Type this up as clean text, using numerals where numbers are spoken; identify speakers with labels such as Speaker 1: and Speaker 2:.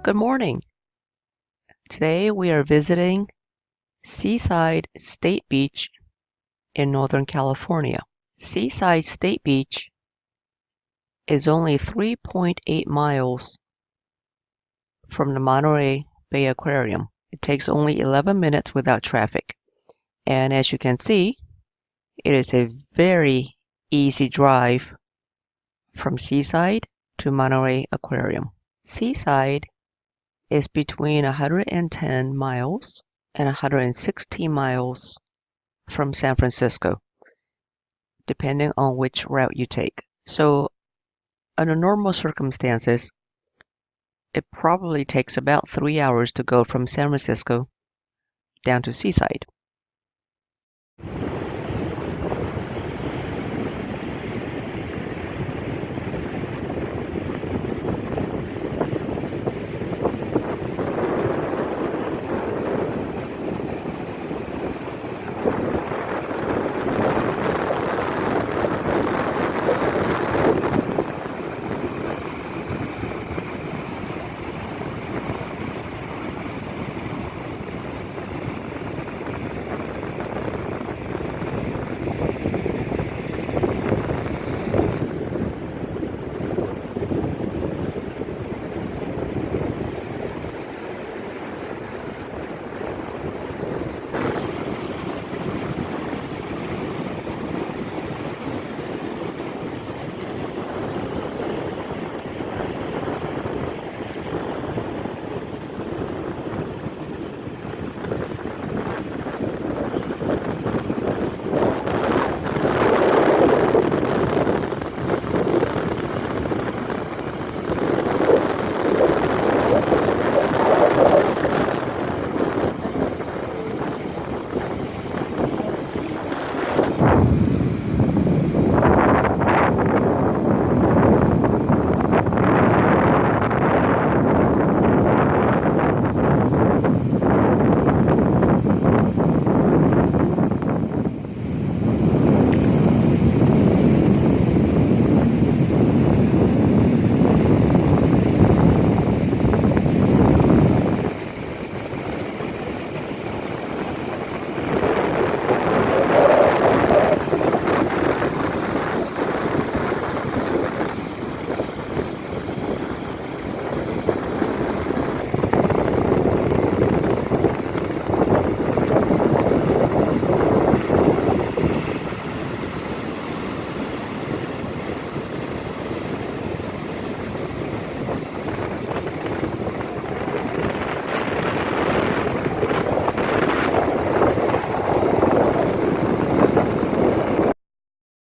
Speaker 1: Good morning. Today we are visiting Seaside State Beach in Northern California. Seaside State Beach is only 3.8 miles from the Monterey Bay Aquarium. It takes only 11 minutes without traffic. And as you can see, it is a very easy drive from Seaside to Monterey Aquarium. Seaside is between 110 miles and 116 miles from San Francisco, depending on which route you take. So under normal circumstances, it probably takes about 3 hours to go from San Francisco down to Seaside.